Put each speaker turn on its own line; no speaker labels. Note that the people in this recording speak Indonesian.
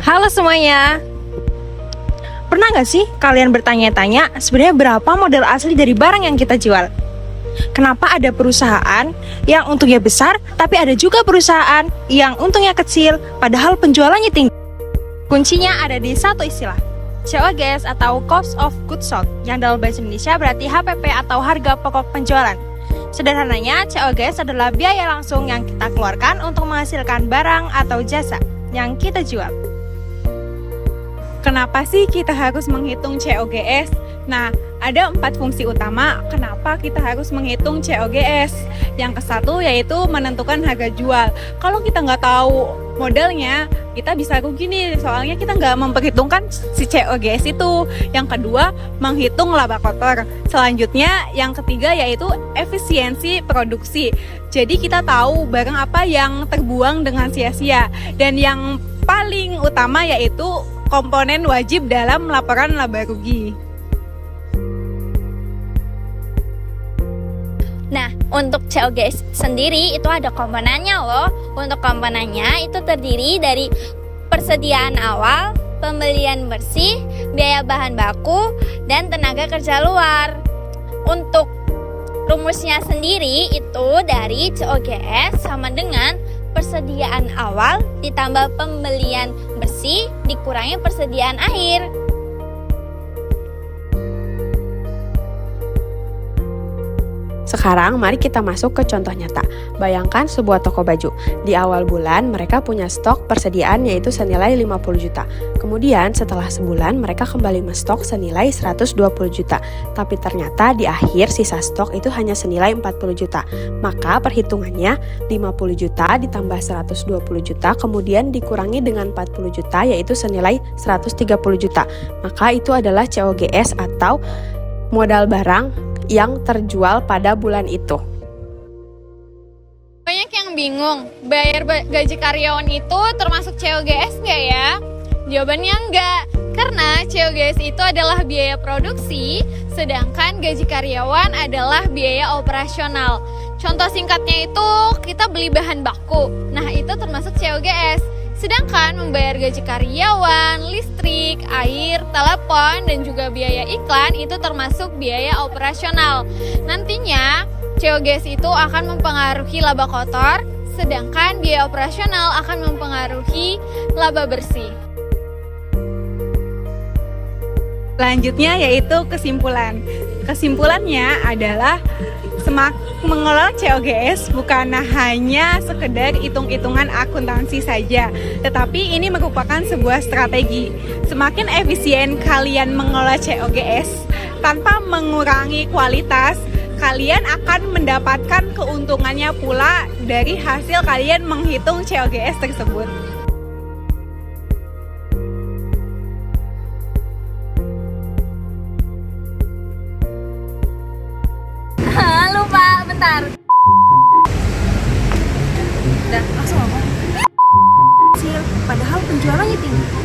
Halo semuanya. Pernah nggak sih kalian bertanya-tanya sebenarnya berapa modal asli dari barang yang kita jual? Kenapa ada perusahaan yang untungnya besar, tapi ada juga perusahaan yang untungnya kecil, padahal penjualannya tinggi? Kuncinya ada di satu istilah, COGS atau Cost of Goods Sold, yang dalam bahasa Indonesia berarti HPP atau harga pokok penjualan. Sederhananya, COGS adalah biaya langsung yang kita keluarkan untuk menghasilkan barang atau jasa yang kita jual.
Kenapa sih kita harus menghitung COGS? Nah, ada 4 fungsi utama kenapa kita harus menghitung COGS. Yang ke-1 yaitu menentukan harga jual. Kalau kita nggak tahu modalnya, kita bisa rugi nih, soalnya kita nggak memperhitungkan si COGS itu. Yang kedua, menghitung laba kotor. Selanjutnya, yang ketiga yaitu efisiensi produksi. Jadi kita tahu barang apa yang terbuang dengan sia-sia. Dan yang paling utama yaitu komponen wajib dalam laporan laba rugi.
Nah, untuk COGS sendiri itu ada komponennya loh. Untuk komponennya itu terdiri dari persediaan awal, pembelian bersih, biaya bahan baku, dan tenaga kerja luar. Untuk rumusnya sendiri itu dari COGS sama dengan persediaan awal ditambah pembelian bersih dikurangi persediaan akhir.
Sekarang mari kita masuk ke contoh nyata. Bayangkan sebuah toko baju. Di awal bulan mereka punya stok persediaan yaitu senilai 50 juta. Kemudian setelah sebulan mereka kembali menstok senilai 120 juta. Tapi ternyata di akhir sisa stok itu hanya senilai 40 juta. Maka perhitungannya 50 juta ditambah 120 juta kemudian dikurangi dengan 40 juta yaitu senilai 130 juta. Maka itu adalah COGS atau modal barang yang terjual pada bulan itu.
Banyak yang bingung, bayar gaji karyawan itu termasuk COGS nggak ya? Jawabannya enggak, karena COGS itu adalah biaya produksi, sedangkan gaji karyawan adalah biaya operasional. Contoh singkatnya itu kita beli bahan baku, nah itu termasuk COGS. Sedangkan membayar gaji karyawan, listrik, air, telepon, dan juga biaya iklan itu termasuk biaya operasional. Nantinya COGS itu akan mempengaruhi laba kotor, sedangkan biaya operasional akan mempengaruhi laba bersih.
Selanjutnya yaitu kesimpulan. Kesimpulannya adalah mengelola COGS bukan hanya sekedar hitung-hitungan akuntansi saja, tetapi ini merupakan sebuah strategi. Semakin efisien kalian mengelola COGS tanpa mengurangi kualitas, kalian akan mendapatkan keuntungannya pula dari hasil kalian menghitung COGS tersebut.
Lupa, bentar.
Dan langsung ngomong, kecil, padahal penjualannya tinggi.